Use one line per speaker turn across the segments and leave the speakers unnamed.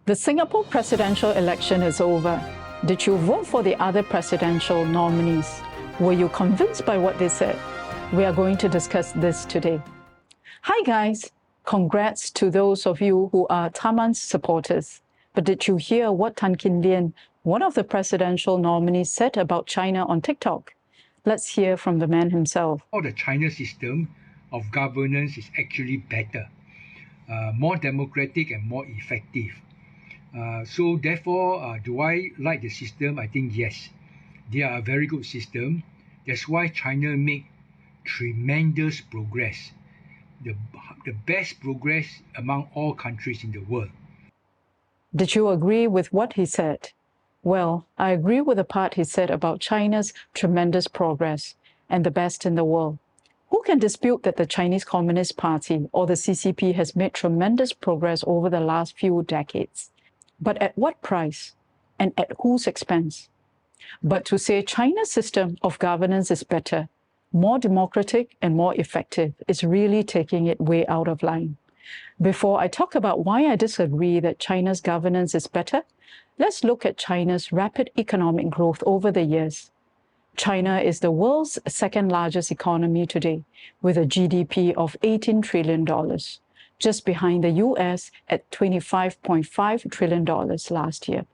The Singapore presidential election is over. Did you vote for the other presidential nominees? Were you convinced by what they said? We are going to discuss this today. Hi guys, congrats to those of you who are Taman's supporters. But did you hear what Kin Lian, one of the presidential nominees, said about China on TikTok? Let's hear from the man himself.
The China system of governance is actually better, more democratic and more effective. So therefore, do I like the system? I think yes. They are a very good system. That's why China made tremendous progress. The best progress among all countries in the world.
Did you agree with what he said? Well, I agree with the part he said about China's tremendous progress and the best in the world. Who can dispute that the Chinese Communist Party or the CCP has made tremendous progress over the last few decades? But at what price and at whose expense? But to say China's system of governance is better, more democratic and more effective is really taking it way out of line. Before I talk about why I disagree that China's governance is better, let's look at China's rapid economic growth over the years. China is the world's second largest economy today, with a GDP of $18 trillion, just behind the US at $25.5 trillion last year.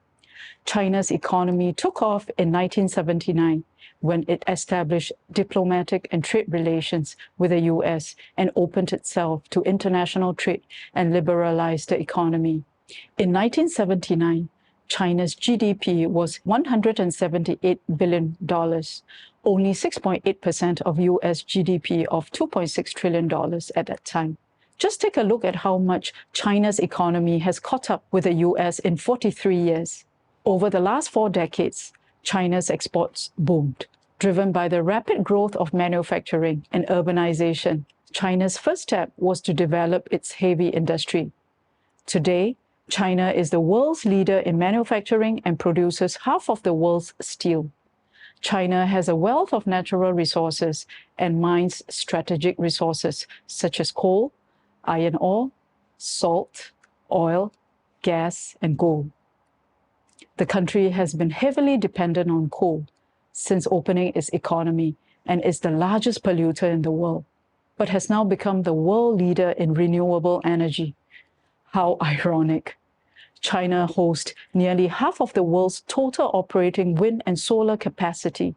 China's economy took off in 1979 when it established diplomatic and trade relations with the US and opened itself to international trade and liberalized the economy. In 1979, China's GDP was $178 billion, only 6.8% of US GDP of $2.6 trillion at that time. Just take a look at how much China's economy has caught up with the US in 43 years. Over the last 4 decades, China's exports boomed, driven by the rapid growth of manufacturing and urbanization. China's first step was to develop its heavy industry. Today, China is the world's leader in manufacturing and produces half of the world's steel. China has a wealth of natural resources and mines strategic resources such as coal, iron ore, salt, oil, gas, and gold. The country has been heavily dependent on coal since opening its economy and is the largest polluter in the world, but has now become the world leader in renewable energy. How ironic. China hosts nearly half of the world's total operating wind and solar capacity.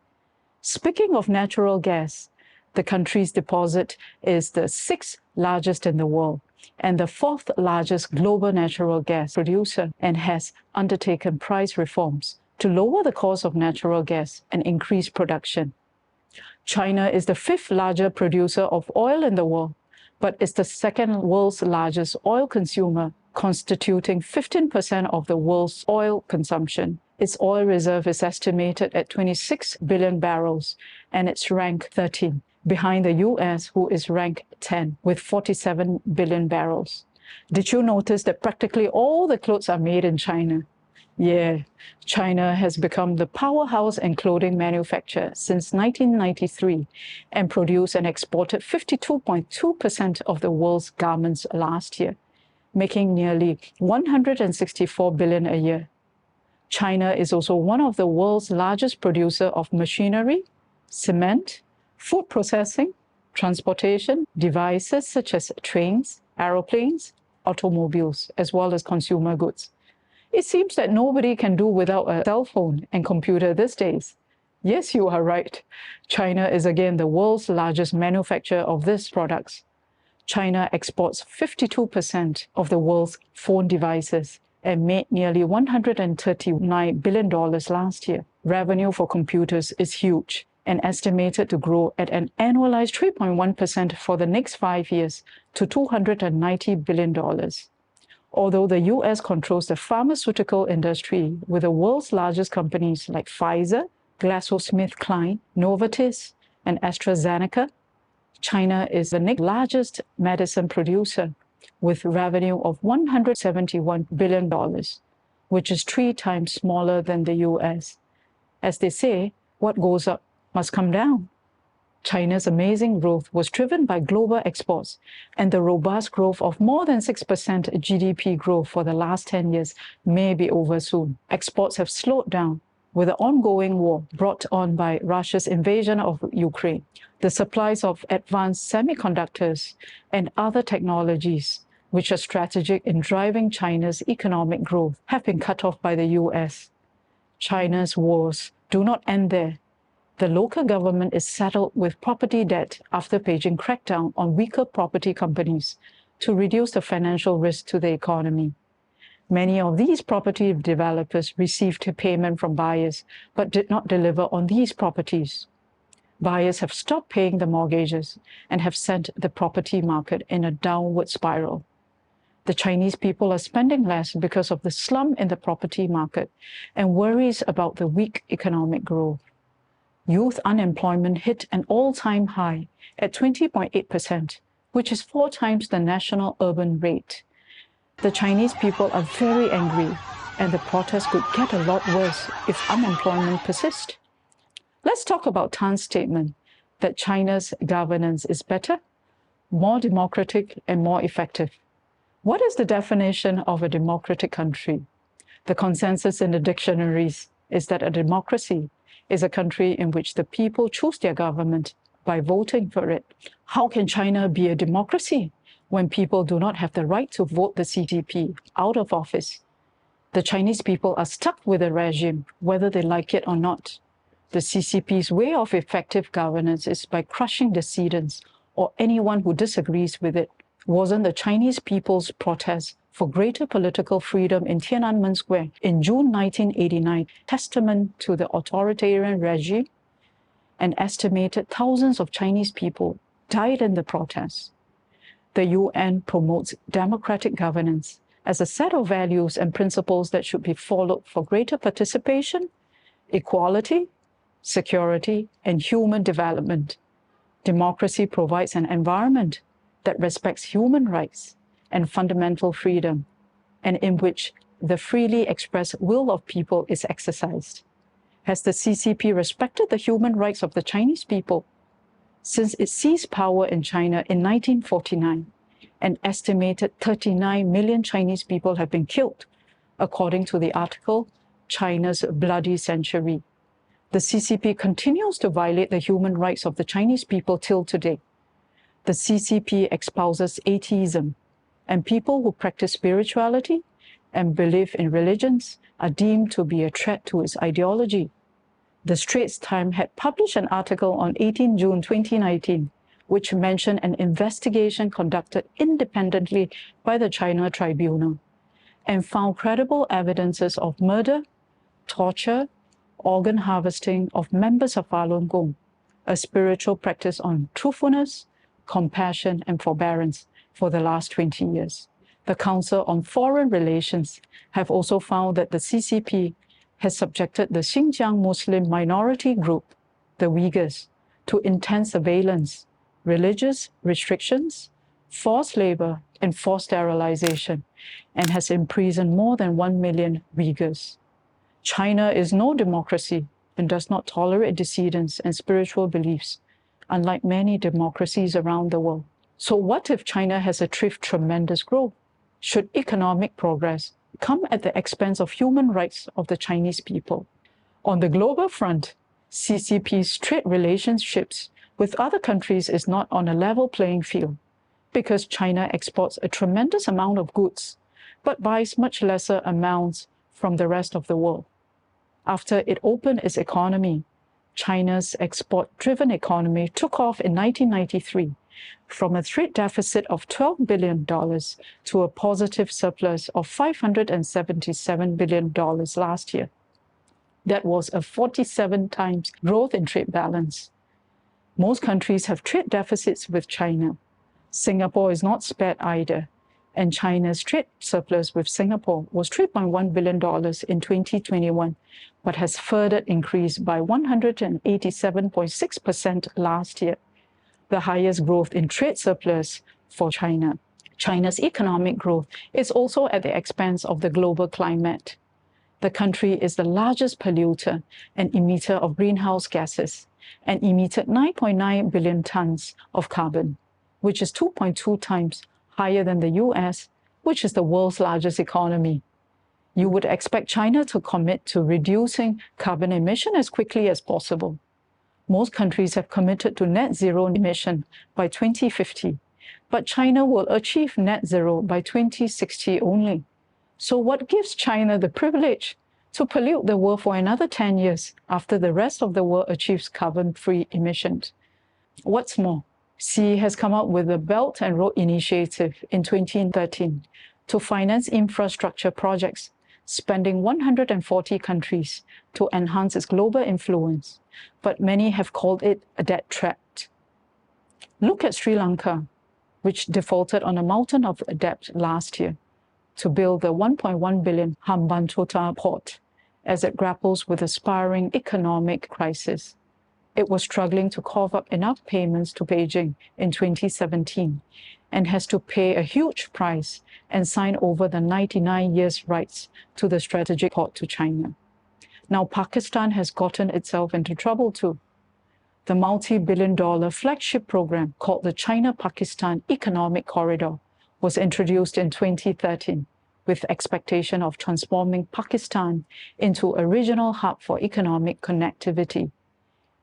Speaking of natural gas, the country's deposit is the 6th largest in the world and the 4th largest global natural gas producer, and has undertaken price reforms to lower the cost of natural gas and increase production. China is the 5th largest producer of oil in the world, but is the 2nd world's largest oil consumer, constituting 15% of the world's oil consumption. Its oil reserve is estimated at 26 billion barrels, and it's ranked 13, behind the US, who is ranked 10, with 47 billion barrels. Did you notice that practically all the clothes are made in China? Yeah, China has become the powerhouse in clothing manufacture since 1993 and produced and exported 52.2% of the world's garments last year, making nearly 164 billion a year. China is also one of the world's largest producer of machinery, cement, food processing, transportation, devices such as trains, aeroplanes, automobiles, as well as consumer goods. It seems that nobody can do without a cell phone and computer these days. Yes, you are right. China is again the world's largest manufacturer of these products. China exports 52% of the world's phone devices and made nearly $139 billion last year. Revenue for computers is huge and estimated to grow at an annualized 3.1% for the next 5 years to $290 billion. Although the US controls the pharmaceutical industry with the world's largest companies like Pfizer, GlaxoSmithKline, Novartis, and AstraZeneca, China is the next largest medicine producer with revenue of $171 billion, which is 3 times smaller than the US. As they say, what goes up must come down. China's amazing growth was driven by global exports, and the robust growth of more than 6% GDP growth for the last 10 years may be over soon. Exports have slowed down with the ongoing war brought on by Russia's invasion of Ukraine. The supplies of advanced semiconductors and other technologies, which are strategic in driving China's economic growth, have been cut off by the US. China's wars do not end there. The local government is saddled with property debt after Beijing cracked down on weaker property companies to reduce the financial risk to the economy. Many of these property developers received payment from buyers but did not deliver on these properties. Buyers have stopped paying the mortgages and have sent the property market in a downward spiral. The Chinese people are spending less because of the slump in the property market and worries about the weak economic growth. Youth unemployment hit an all-time high at 20.8%, which is 4 times the national urban rate. The Chinese people are very angry, and the protests could get a lot worse if unemployment persists. Let's talk about Tan's statement that China's governance is better, more democratic, and more effective. What is the definition of a democratic country? The consensus in the dictionaries is that a democracy is a country in which the people choose their government by voting for it. How can China be a democracy when people do not have the right to vote the CCP out of office? The Chinese people are stuck with the regime, whether they like it or not. The CCP's way of effective governance is by crushing dissidents or anyone who disagrees with it. Wasn't the Chinese people's protest for greater political freedom in Tiananmen Square in June 1989 testament to the authoritarian regime? An estimated thousands of Chinese people died in the protests. The UN promotes democratic governance as a set of values and principles that should be followed for greater participation, equality, security, and human development. Democracy provides an environment that respects human rights and fundamental freedom, and in which the freely expressed will of people is exercised. Has the CCP respected the human rights of the Chinese people? Since it seized power in China in 1949, an estimated 39 million Chinese people have been killed, according to the article, China's Bloody Century. The CCP continues to violate the human rights of the Chinese people till today. The CCP espouses atheism, and people who practice spirituality and believe in religions are deemed to be a threat to its ideology. The Straits Times had published an article on 18 June 2019, which mentioned an investigation conducted independently by the China Tribunal and found credible evidences of murder, torture, organ harvesting of members of Falun Gong, a spiritual practice on truthfulness, compassion, and forbearance for the last 20 years. The Council on Foreign Relations have also found that the CCP has subjected the Xinjiang Muslim minority group, the Uyghurs, to intense surveillance, religious restrictions, forced labor, and forced sterilization, and has imprisoned more than 1 million Uyghurs. China is no democracy and does not tolerate dissidents and spiritual beliefs, unlike many democracies around the world. So what if China has achieved tremendous growth? Should economic progress come at the expense of human rights of the Chinese people? On the global front, CCP's trade relationships with other countries is not on a level playing field because China exports a tremendous amount of goods but buys much lesser amounts from the rest of the world. After it opened its economy, China's export-driven economy took off in 1993 from a trade deficit of $12 billion to a positive surplus of $577 billion last year. That was a 47 times growth in trade balance. Most countries have trade deficits with China. Singapore is not spared either, and China's trade surplus with Singapore was $3.1 billion in 2021, but has further increased by 187.6% last year, the highest growth in trade surplus for China. China's economic growth is also at the expense of the global climate. The country is the largest polluter and emitter of greenhouse gases and emitted 9.9 billion tons of carbon, which is 2.2 times higher than the US, which is the world's largest economy. You would expect China to commit to reducing carbon emission as quickly as possible. Most countries have committed to net zero emission by 2050, but China will achieve net zero by 2060 only. So what gives China the privilege to pollute the world for another 10 years after the rest of the world achieves carbon-free emissions? What's more, Xi has come up with the Belt and Road Initiative in 2013 to finance infrastructure projects, spending 140 countries to enhance its global influence, but many have called it a debt trap. Look at Sri Lanka, which defaulted on a mountain of debt last year to build the 1.1 billion Hambantota port as it grapples with a spiraling economic crisis. It was struggling to cough up enough payments to Beijing in 2017 and has to pay a huge price and sign over the 99 years rights to the strategic port to China. Now Pakistan has gotten itself into trouble too. The multi-billion-dollar flagship program called the China-Pakistan Economic Corridor was introduced in 2013 with expectation of transforming Pakistan into a regional hub for economic connectivity.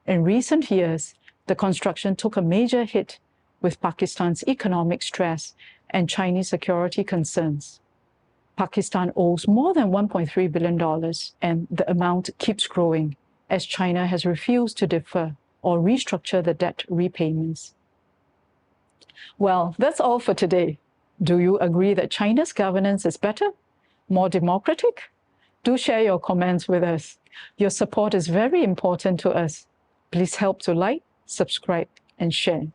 In recent years, the construction took a major hit with Pakistan's economic stress and Chinese security concerns. Pakistan owes more than $1.3 billion, and the amount keeps growing as China has refused to defer or restructure the debt repayments. Well, that's all for today. Do you agree that China's governance is better, more democratic? Do share your comments with us. Your support is very important to us. Please help to like, subscribe, and share.